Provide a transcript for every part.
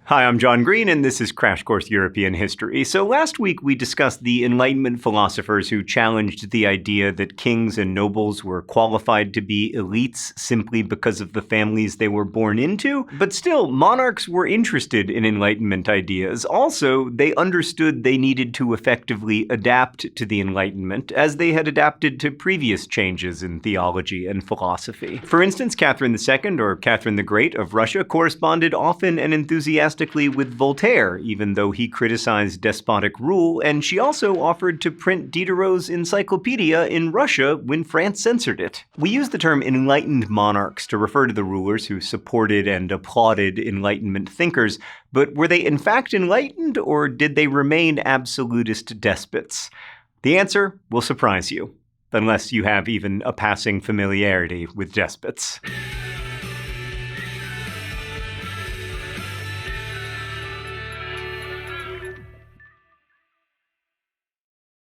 Hi, I'm John Green, and this is Crash Course European History. So last week we discussed the Enlightenment philosophers who challenged the idea that kings and nobles were qualified to be elites simply because of the families they were born into. But still, monarchs were interested in Enlightenment ideas. Also, they understood they needed to effectively adapt to the Enlightenment, as they had adapted to previous changes in theology and philosophy. For instance, Catherine II, or Catherine the Great of Russia, corresponded often and enthusiastically with Voltaire, even though he criticized despotic rule, and she also offered to print Diderot's Encyclopedia in Russia when France censored it. We use the term enlightened monarchs to refer to the rulers who supported and applauded Enlightenment thinkers, but were they in fact enlightened, or did they remain absolutist despots? The answer will surprise you, unless you have even a passing familiarity with despots.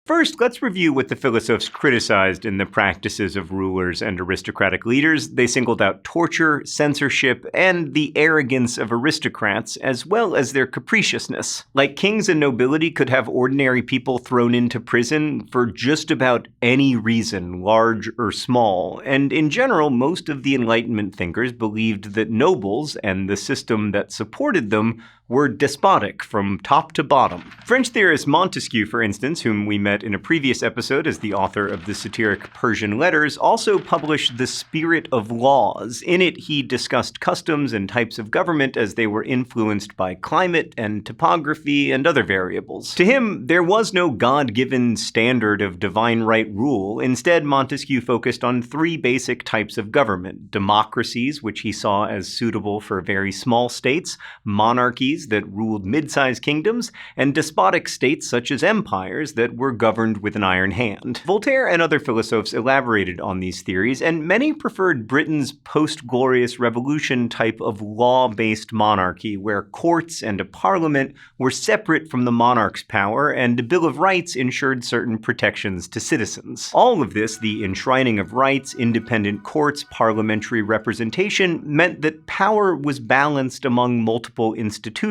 First, let's review what the philosophers criticized in the practices of rulers and aristocratic leaders. They singled out torture, censorship, and the arrogance of aristocrats, as well as their capriciousness. Like kings and nobility could have ordinary people thrown into prison for just about any reason, large or small. And in general, most of the Enlightenment thinkers believed that nobles and the system that supported them were despotic from top to bottom. French theorist Montesquieu, for instance, whom we met in a previous episode as the author of the satiric Persian Letters, also published The Spirit of Laws. In it, he discussed customs and types of government as they were influenced by climate and topography and other variables. To him, there was no God-given standard of divine right rule. Instead, Montesquieu focused on three basic types of government: democracies, which he saw as suitable for very small states; monarchies that ruled mid-sized kingdoms; and despotic states such as empires that were governed with an iron hand. Voltaire and other philosophers elaborated on these theories, and many preferred Britain's post-Glorious Revolution type of law-based monarchy, where courts and a parliament were separate from the monarch's power, and a Bill of Rights ensured certain protections to citizens. All of this, the enshrining of rights, independent courts, parliamentary representation, meant that power was balanced among multiple institutions.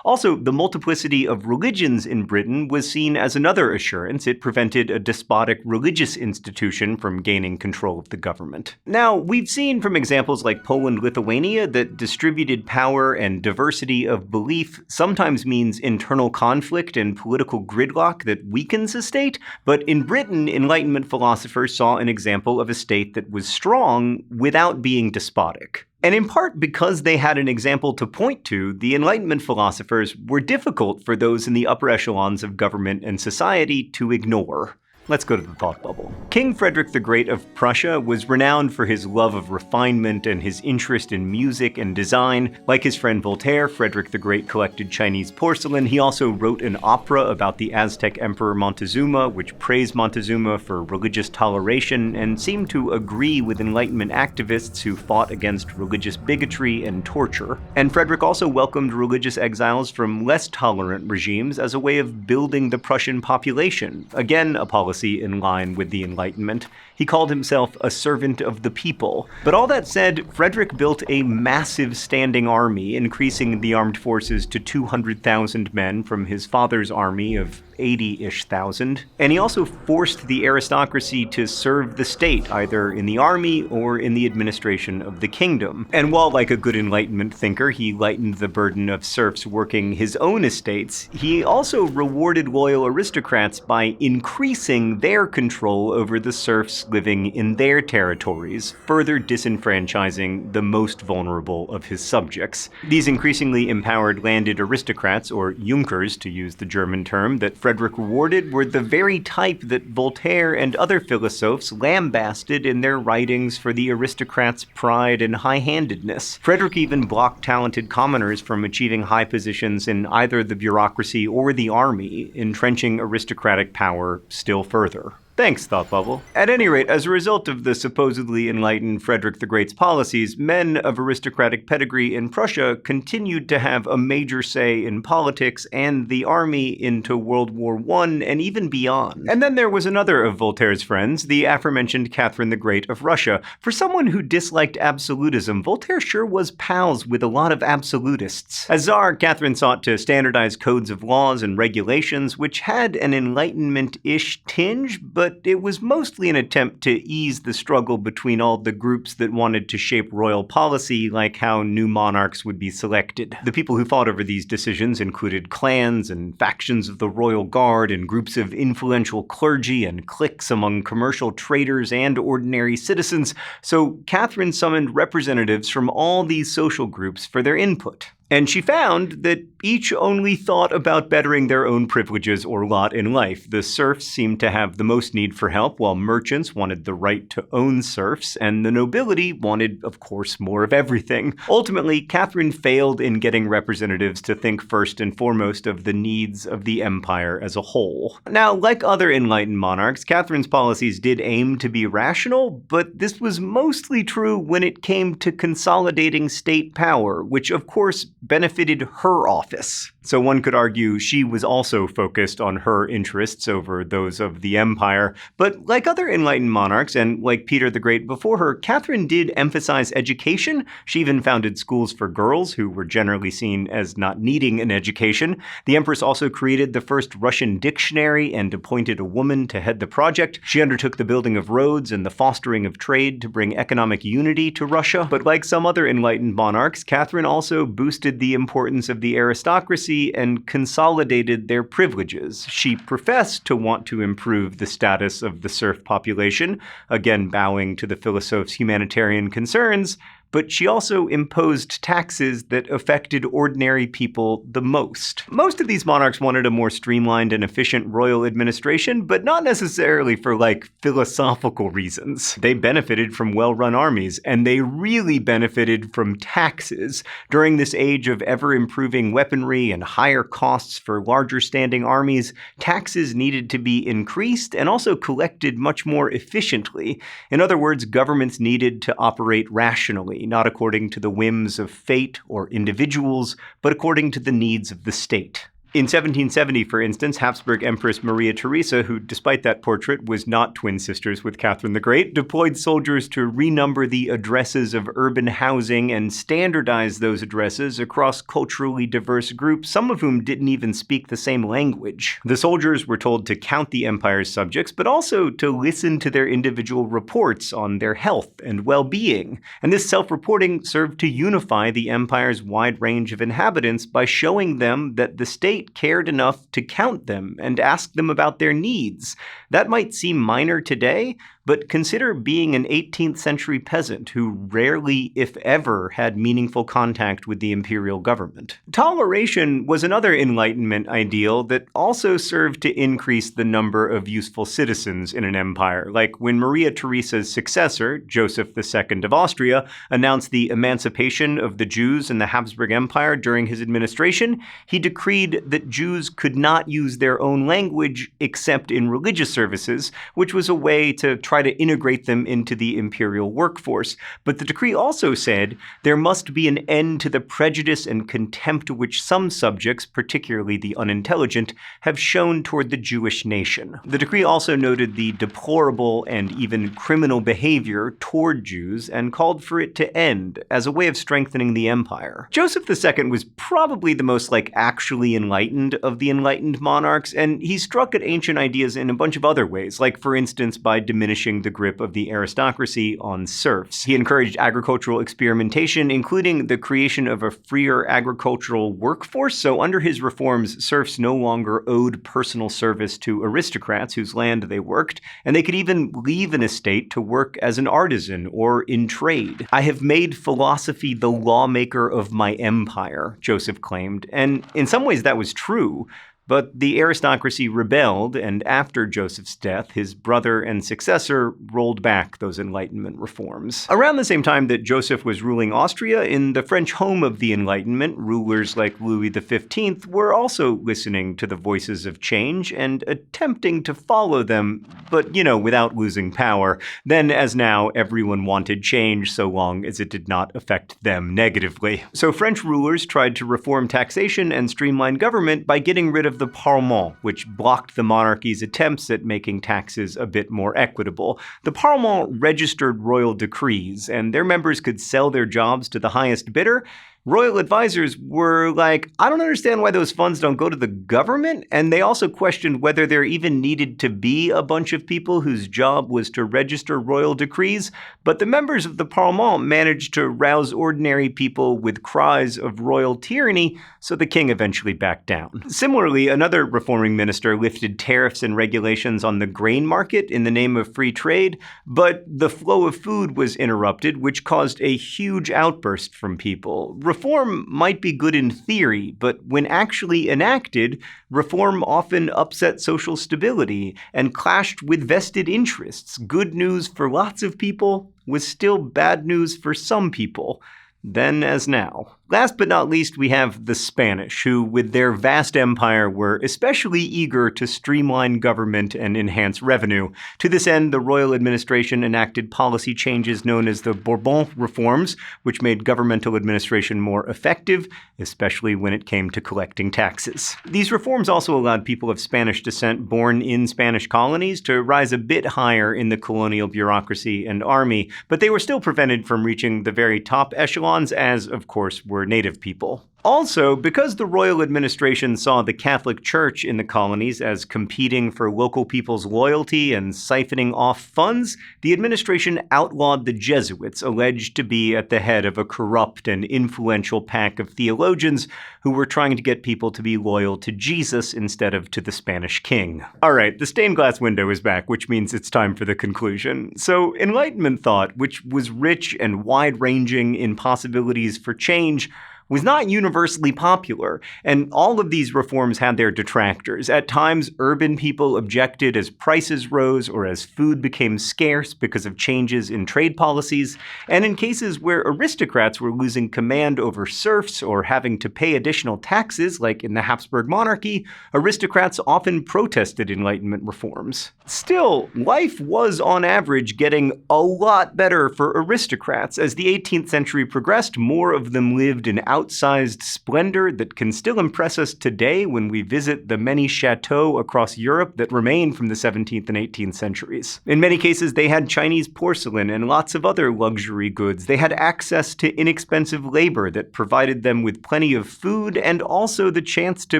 Also, the multiplicity of religions in Britain was seen as another assurance. It prevented a despotic religious institution from gaining control of the government. Now, we've seen from examples like Poland-Lithuania that distributed power and diversity of belief sometimes means internal conflict and political gridlock that weakens a state, but in Britain, Enlightenment philosophers saw an example of a state that was strong without being despotic. And in part because they had an example to point to, the Enlightenment philosophers were difficult for those in the upper echelons of government and society to ignore. Let's go to the thought bubble. King Frederick the Great of Prussia was renowned for his love of refinement and his interest in music and design. Like his friend Voltaire, Frederick the Great collected Chinese porcelain. He also wrote an opera about the Aztec Emperor Montezuma, which praised Montezuma for religious toleration and seemed to agree with Enlightenment activists who fought against religious bigotry and torture. And Frederick also welcomed religious exiles from less tolerant regimes as a way of building the Prussian population. Again, a policy in line with the Enlightenment. He called himself a servant of the people. But all that said, Frederick built a massive standing army, increasing the armed forces to 200,000 men from his father's army of 80-ish thousand. And he also forced the aristocracy to serve the state, either in the army or in the administration of the kingdom. And while, like a good Enlightenment thinker, he lightened the burden of serfs working his own estates, he also rewarded loyal aristocrats by increasing their control over the serfs living in their territories, further disenfranchising the most vulnerable of his subjects. These increasingly empowered landed aristocrats, or Junkers to use the German term, that Frederick rewarded were the very type that Voltaire and other philosophers lambasted in their writings for the aristocrats' pride and high-handedness. Frederick even blocked talented commoners from achieving high positions in either the bureaucracy or the army, entrenching aristocratic power still further. Thanks, Thought Bubble. At any rate, as a result of the supposedly enlightened Frederick the Great's policies, men of aristocratic pedigree in Prussia continued to have a major say in politics and the army into World War I and even beyond. And then there was another of Voltaire's friends, the aforementioned Catherine the Great of Russia. For someone who disliked absolutism, Voltaire sure was pals with a lot of absolutists. As Tsar, Catherine sought to standardize codes of laws and regulations, which had an Enlightenment-ish tinge, but it was mostly an attempt to ease the struggle between all the groups that wanted to shape royal policy, like how new monarchs would be selected. The people who fought over these decisions included clans and factions of the royal guard and groups of influential clergy and cliques among commercial traders and ordinary citizens, so Catherine summoned representatives from all these social groups for their input. And she found that each only thought about bettering their own privileges or lot in life. The serfs seemed to have the most need for help, while merchants wanted the right to own serfs, and the nobility wanted, of course, more of everything. Ultimately, Catherine failed in getting representatives to think first and foremost of the needs of the empire as a whole. Now, like other enlightened monarchs, Catherine's policies did aim to be rational, but this was mostly true when it came to consolidating state power, which, of course, benefited her office. So one could argue she was also focused on her interests over those of the empire. But like other enlightened monarchs, and like Peter the Great before her, Catherine did emphasize education. She even founded schools for girls, who were generally seen as not needing an education. The Empress also created the first Russian dictionary and appointed a woman to head the project. She undertook the building of roads and the fostering of trade to bring economic unity to Russia. But like some other enlightened monarchs, Catherine also boosted the importance of the aristocracy and consolidated their privileges. She professed to want to improve the status of the serf population, again bowing to the philosophe's humanitarian concerns, but she also imposed taxes that affected ordinary people the most. Most of these monarchs wanted a more streamlined and efficient royal administration, but not necessarily for, philosophical reasons. They benefited from well-run armies, and they really benefited from taxes. During this age of ever-improving weaponry and higher costs for larger-standing armies, taxes needed to be increased and also collected much more efficiently. In other words, governments needed to operate rationally, not according to the whims of fate or individuals, but according to the needs of the state. In 1770, for instance, Habsburg Empress Maria Theresa, who, despite that portrait, was not twin sisters with Catherine the Great, deployed soldiers to renumber the addresses of urban housing and standardize those addresses across culturally diverse groups, some of whom didn't even speak the same language. The soldiers were told to count the empire's subjects, but also to listen to their individual reports on their health and well-being. And this self-reporting served to unify the empire's wide range of inhabitants by showing them that the state cared enough to count them and ask them about their needs. That might seem minor today, but consider being an 18th century peasant who rarely, if ever, had meaningful contact with the imperial government. Toleration was another Enlightenment ideal that also served to increase the number of useful citizens in an empire, like when Maria Theresa's successor, Joseph II of Austria, announced the emancipation of the Jews in the Habsburg Empire during his administration. He decreed that Jews could not use their own language except in religious services, which was a way to try to integrate them into the imperial workforce. But the decree also said there must be an end to the prejudice and contempt which some subjects, particularly the unintelligent, have shown toward the Jewish nation. The decree also noted the deplorable and even criminal behavior toward Jews and called for it to end as a way of strengthening the empire. Joseph II was probably the most actually enlightened of the enlightened monarchs, and he struck at ancient ideas in a bunch of other ways, like for instance by diminishing the grip of the aristocracy on serfs. He encouraged agricultural experimentation, including the creation of a freer agricultural workforce. So under his reforms, serfs no longer owed personal service to aristocrats whose land they worked, and they could even leave an estate to work as an artisan or in trade. "I have made philosophy the lawmaker of my empire," Joseph claimed, and in some ways that was true. But the aristocracy rebelled, and after Joseph's death, his brother and successor rolled back those Enlightenment reforms. Around the same time that Joseph was ruling Austria, in the French home of the Enlightenment, rulers like Louis XV were also listening to the voices of change and attempting to follow them, but, without losing power. Then, as now, everyone wanted change so long as it did not affect them negatively. So French rulers tried to reform taxation and streamline government by getting rid of the Parlement, which blocked the monarchy's attempts at making taxes a bit more equitable. The Parlement registered royal decrees, and their members could sell their jobs to the highest bidder. Royal advisors were like, I don't understand why those funds don't go to the government, and they also questioned whether there even needed to be a bunch of people whose job was to register royal decrees, but the members of the Parlement managed to rouse ordinary people with cries of royal tyranny, so the king eventually backed down. Similarly, another reforming minister lifted tariffs and regulations on the grain market in the name of free trade, but the flow of food was interrupted, which caused a huge outburst from people. Reform might be good in theory, but when actually enacted, reform often upset social stability and clashed with vested interests. Good news for lots of people was still bad news for some people, then as now. Last but not least, we have the Spanish, who, with their vast empire, were especially eager to streamline government and enhance revenue. To this end, the royal administration enacted policy changes known as the Bourbon reforms, which made governmental administration more effective, especially when it came to collecting taxes. These reforms also allowed people of Spanish descent born in Spanish colonies to rise a bit higher in the colonial bureaucracy and army, but they were still prevented from reaching the very top echelons, as, of course, were native people. Also, because the royal administration saw the Catholic Church in the colonies as competing for local people's loyalty and siphoning off funds, the administration outlawed the Jesuits, alleged to be at the head of a corrupt and influential pack of theologians who were trying to get people to be loyal to Jesus instead of to the Spanish king. All right, the stained glass window is back, which means it's time for the conclusion. So, Enlightenment thought, which was rich and wide-ranging in possibilities for change, was not universally popular, and all of these reforms had their detractors. At times, urban people objected as prices rose or as food became scarce because of changes in trade policies, and in cases where aristocrats were losing command over serfs or having to pay additional taxes, like in the Habsburg monarchy, aristocrats often protested Enlightenment reforms. Still, life was on average getting a lot better for aristocrats. As the 18th century progressed, more of them lived in outsized splendor that can still impress us today when we visit the many chateaux across Europe that remain from the 17th and 18th centuries. In many cases, they had Chinese porcelain and lots of other luxury goods. They had access to inexpensive labor that provided them with plenty of food and also the chance to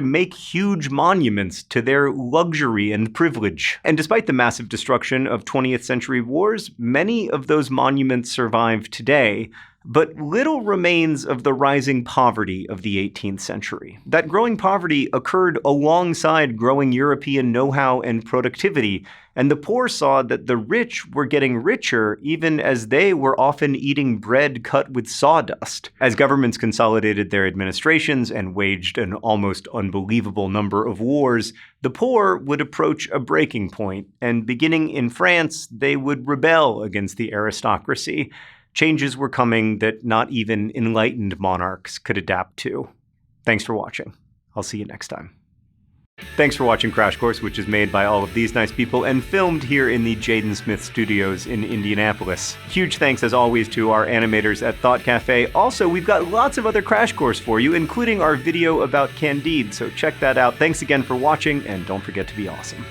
make huge monuments to their luxury and privilege. And despite the massive destruction of 20th century wars, many of those monuments survive today. But little remains of the rising poverty of the 18th century. That growing poverty occurred alongside growing European know-how and productivity, and the poor saw that the rich were getting richer even as they were often eating bread cut with sawdust. As governments consolidated their administrations and waged an almost unbelievable number of wars, the poor would approach a breaking point, and beginning in France, they would rebel against the aristocracy. Changes were coming that not even enlightened monarchs could adapt to. Thanks for watching. I'll see you next time. Thanks for watching Crash Course, which is made by all of these nice people and filmed here in the Jaden Smith Studios in Indianapolis. Huge thanks, as always, to our animators at Thought Cafe. Also, we've got lots of other Crash Course for you, including our video about Candide, so check that out. Thanks again for watching, and don't forget to be awesome.